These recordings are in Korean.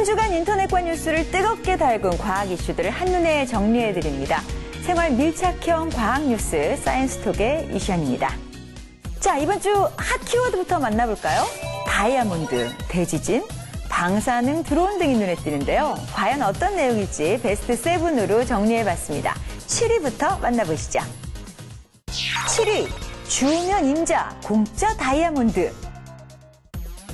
한 주간 인터넷과 뉴스를 뜨겁게 달군 과학 이슈들을 한눈에 정리해드립니다. 생활 밀착형 과학 뉴스 사이언스톡의 이시안입니다. 자, 이번 주 핫 키워드부터 만나볼까요? 다이아몬드, 대지진, 방사능 드론 등이 눈에 띄는데요. 과연 어떤 내용일지 베스트 7으로 정리해봤습니다. 7위부터 만나보시죠. 7위, 주우면 임자, 공짜 다이아몬드.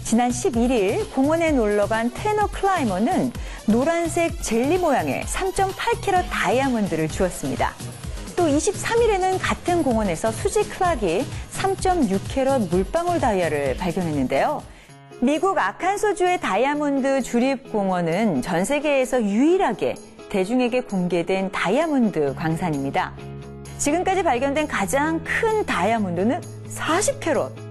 지난 11일 공원에 놀러간 테너 클라이머는 노란색 젤리 모양의 3.8캐럿 다이아몬드를 주었습니다. 또 23일에는 같은 공원에서 수지 클락이 3.6캐럿 물방울 다이아를 발견했는데요. 미국 아칸소주의 다이아몬드 주립공원은 전 세계에서 유일하게 대중에게 공개된 다이아몬드 광산입니다. 지금까지 발견된 가장 큰 다이아몬드는 40캐럿.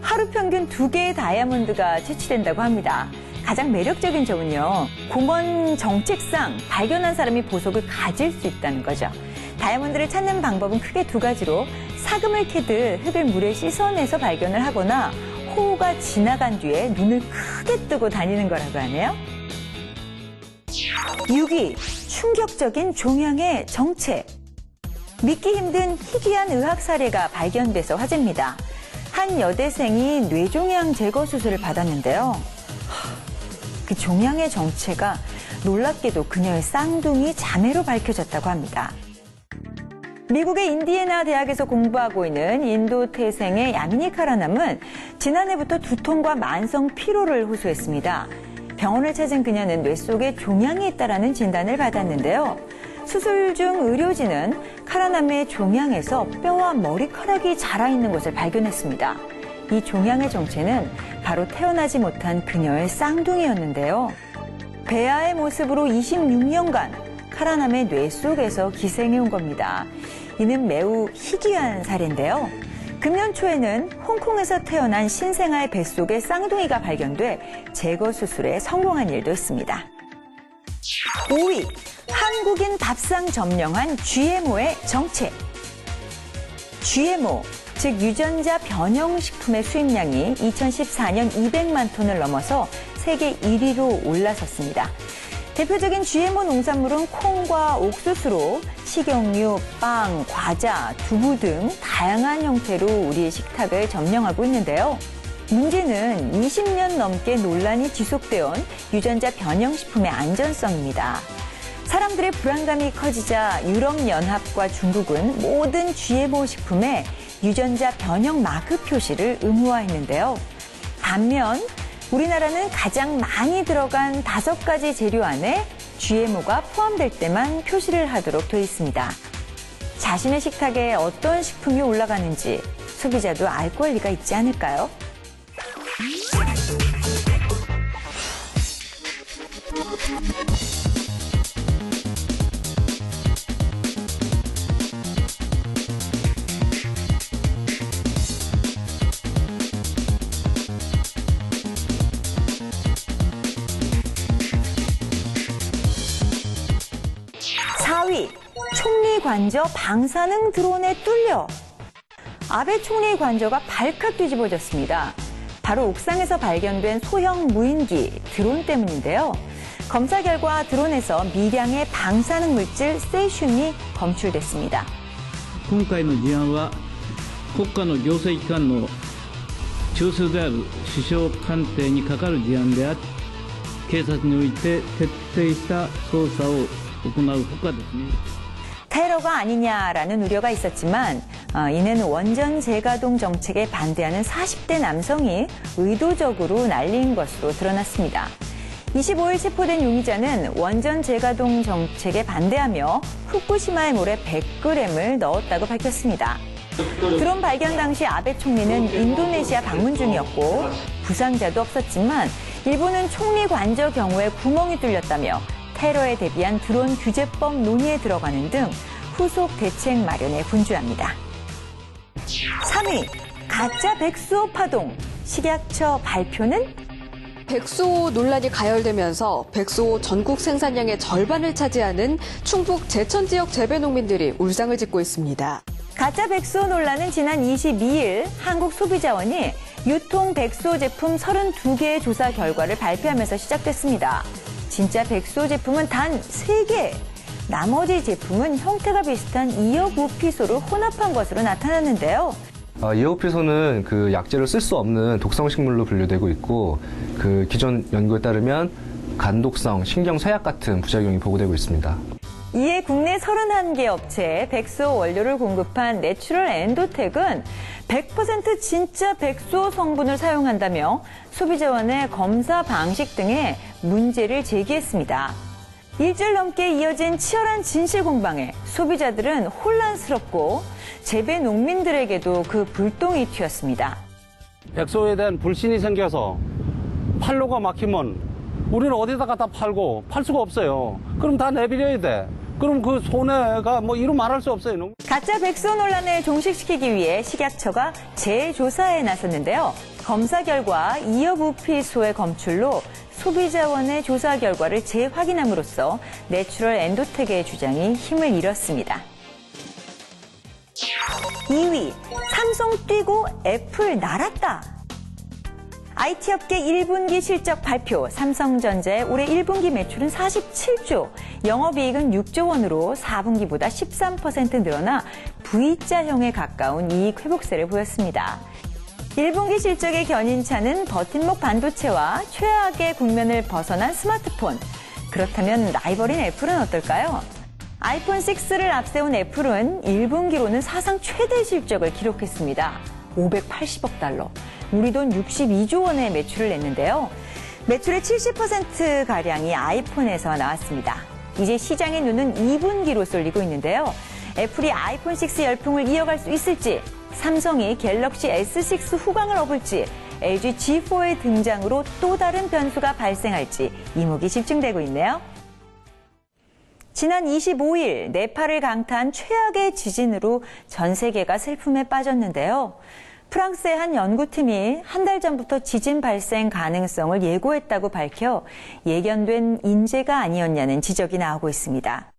하루 평균 2개의 다이아몬드가 채취된다고 합니다. 가장 매력적인 점은요, 공원 정책상 발견한 사람이 보석을 가질 수 있다는 거죠. 다이아몬드를 찾는 방법은 크게 두 가지로 사금을 캐듯 흙을 물에 씻어내서 발견을 하거나 호우가 지나간 뒤에 눈을 크게 뜨고 다니는 거라고 하네요. 6위, 충격적인 종양의 정체. 믿기 힘든 희귀한 의학 사례가 발견돼서 화제입니다. 한 여대생이 뇌종양 제거 수술을 받았는데요. 그 종양의 정체가 놀랍게도 그녀의 쌍둥이 자매로 밝혀졌다고 합니다. 미국의 인디애나 대학에서 공부하고 있는 인도 태생의 야미니 카라남은 지난해부터 두통과 만성 피로를 호소했습니다. 병원을 찾은 그녀는 뇌 속에 종양이 있다는 진단을 받았는데요. 수술 중 의료진은 카라남의 종양에서 뼈와 머리카락이 자라있는 것을 발견했습니다. 이 종양의 정체는 바로 태어나지 못한 그녀의 쌍둥이였는데요. 배아의 모습으로 26년간 카라남의 뇌 속에서 기생해온 겁니다. 이는 매우 희귀한 사례인데요. 금년 초에는 홍콩에서 태어난 신생아의 뱃속에 쌍둥이가 발견돼 제거 수술에 성공한 일도 있습니다. 5위, 한국인 밥상 점령한 GMO의 정체. GMO, 즉 유전자 변형 식품의 수입량이 2014년 200만 톤을 넘어서 세계 1위로 올라섰습니다. 대표적인 GMO 농산물은 콩과 옥수수로 식용유, 빵, 과자, 두부 등 다양한 형태로 우리의 식탁을 점령하고 있는데요. 문제는 20년 넘게 논란이 지속되어 온 유전자 변형식품의 안전성입니다. 사람들의 불안감이 커지자 유럽연합과 중국은 모든 GMO 식품에 유전자 변형 마크 표시를 의무화했는데요. 반면 우리나라는 가장 많이 들어간 5가지 재료 안에 GMO가 포함될 때만 표시를 하도록 되어 있습니다. 자신의 식탁에 어떤 식품이 올라가는지 소비자도 알 권리가 있지 않을까요? 총리 관저 방사능 드론에 뚫려. 아베 총리 관저가 발칵 뒤집어졌습니다. 바로 옥상에서 발견된 소형 무인기 드론 때문인데요. 검사 결과 드론에서 미량의 방사능 물질 세슘이 검출됐습니다. 今回の事案は国家の行政機関の中枢である首相官邸にかかる事案であり、警察において徹底した捜査を行うほかですね。 테러가 아니냐라는 우려가 있었지만 이는 원전 재가동 정책에 반대하는 40대 남성이 의도적으로 날린 것으로 드러났습니다. 25일 체포된 용의자는 원전 재가동 정책에 반대하며 후쿠시마의 물에 100g을 넣었다고 밝혔습니다. 드론 발견 당시 아베 총리는 인도네시아 방문 중이었고 부상자도 없었지만 일부는 총리 관저 경우에 구멍이 뚫렸다며 테러에 대비한 드론 규제법 논의에 들어가는 등 후속 대책 마련에 분주합니다. 3위, 가짜 백수호 파동, 식약처 발표는? 백수호 논란이 가열되면서 백수호 전국 생산량의 절반을 차지하는 충북 제천 지역 재배농민들이 울상을 짓고 있습니다. 가짜 백수호 논란은 지난 22일 한국소비자원이 유통 백수호 제품 32개의 조사 결과를 발표하면서 시작됐습니다. 진짜 백수호 제품은 단 3개. 나머지 제품은 형태가 비슷한 이어부피소를 혼합한 것으로 나타났는데요. 이어부피소는 그 약재를 쓸 수 없는 독성 식물로 분류되고 있고, 그 기존 연구에 따르면 간독성, 신경쇠약 같은 부작용이 보고되고 있습니다. 이에 국내 31개 업체에 백수호 원료를 공급한 내추럴 엔도텍은 100% 진짜 백수호 성분을 사용한다며 소비자원의 검사 방식 등에 문제를 제기했습니다. 일주일 넘게 이어진 치열한 진실 공방에 소비자들은 혼란스럽고 재배 농민들에게도 그 불똥이 튀었습니다. 백소에 대한 불신이 생겨서 판로가 막히면 우리는 어디다가 다 팔고 팔 수가 없어요. 그럼 다 내버려야 돼. 그럼 그 손해가 뭐 이루 말할 수 없어요. 가짜 백수호 논란을 종식시키기 위해 식약처가 재조사에 나섰는데요. 검사 결과 이어부피소의 검출로 소비자원의 조사 결과를 재확인함으로써 내추럴 엔도텍의 주장이 힘을 잃었습니다. 2위, 삼성 뛰고 애플 날았다. IT 업계 1분기 실적 발표, 삼성전자의 올해 1분기 매출은 47조, 영업이익은 6조 원으로 4분기보다 13% 늘어나 V자형에 가까운 이익 회복세를 보였습니다. 1분기 실적의 견인차는 버팀목 반도체와 최악의 국면을 벗어난 스마트폰. 그렇다면 라이벌인 애플은 어떨까요? 아이폰 6를 앞세운 애플은 1분기로는 사상 최대 실적을 기록했습니다. 580억 달러, 우리 돈 62조 원의 매출을 냈는데요. 매출의 70%가량이 아이폰에서 나왔습니다. 이제 시장의 눈은 2분기로 쏠리고 있는데요. 애플이 아이폰 6 열풍을 이어갈 수 있을지, 삼성이 갤럭시 S6 후광을 업을지, LG G4의 등장으로 또 다른 변수가 발생할지 이목이 집중되고 있네요. 지난 25일 네팔을 강타한 최악의 지진으로 전 세계가 슬픔에 빠졌는데요. 프랑스의 한 연구팀이 한 달 전부터 지진 발생 가능성을 예고했다고 밝혀 예견된 인재가 아니었냐는 지적이 나오고 있습니다.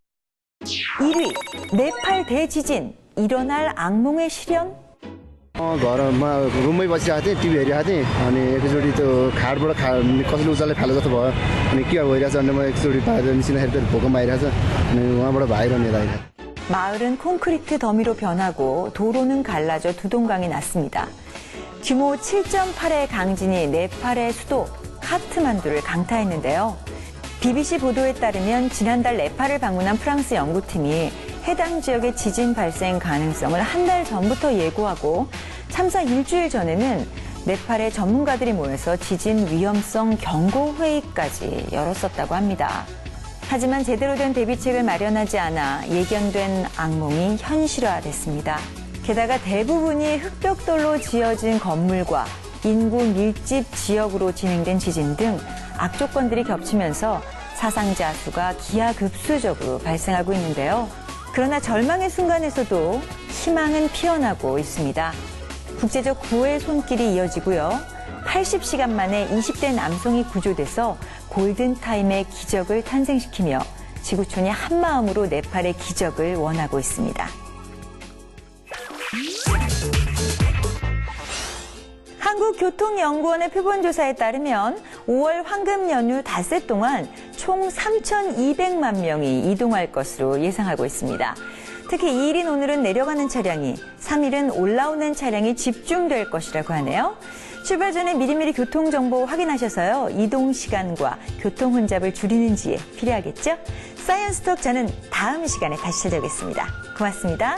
1위, 네팔 대지진, 일어날 악몽의 실현? घरमा रुममै बसिरहेको थिएँ टिभी हेरिरहेको थिएँ अनि एकचोटि त्यो खाडबाट कसैले उचाल्दै फाले जस्तो भयो अनि के भइरहेछ भने म एकचोटि बाहिर निस्किँदाखेरि भूकम्प आइरहेछ अनि उहाँबाट बाहिर निदाइरहेको 마을은 콘크리트 더미로 변하고 도로는 갈라져 두동강이 났습니다. 규모 7.8의 강진이 네팔의 수도 카트만두를 강타했는데요. BBC 보도에 따르면 지난달 네팔을 방문한 프랑스 연구팀이 해당 지역의 지진 발생 가능성을 한 달 전부터 예고하고 참사 일주일 전에는 네팔의 전문가들이 모여서 지진 위험성 경고 회의까지 열었었다고 합니다. 하지만 제대로 된 대비책을 마련하지 않아 예견된 악몽이 현실화됐습니다. 게다가 대부분이 흙벽돌로 지어진 건물과 인구 밀집 지역으로 진행된 지진 등 악조건들이 겹치면서 사상자 수가 기하급수적으로 발생하고 있는데요. 그러나 절망의 순간에서도 희망은 피어나고 있습니다. 국제적 구호의 손길이 이어지고요. 80시간 만에 20대 남성이 구조돼서 골든타임의 기적을 탄생시키며 지구촌이 한마음으로 네팔의 기적을 원하고 있습니다. 한국교통연구원의 표본조사에 따르면 5월 황금 연휴 닷새 동안 총 3,200만 명이 이동할 것으로 예상하고 있습니다. 특히 2일인 오늘은 내려가는 차량이, 3일은 올라오는 차량이 집중될 것이라고 하네요. 출발 전에 미리미리 교통정보 확인하셔서요. 이동 시간과 교통 혼잡을 줄이는 지혜 필요하겠죠? 사이언스톡 저는 다음 시간에 다시 찾아오겠습니다. 고맙습니다.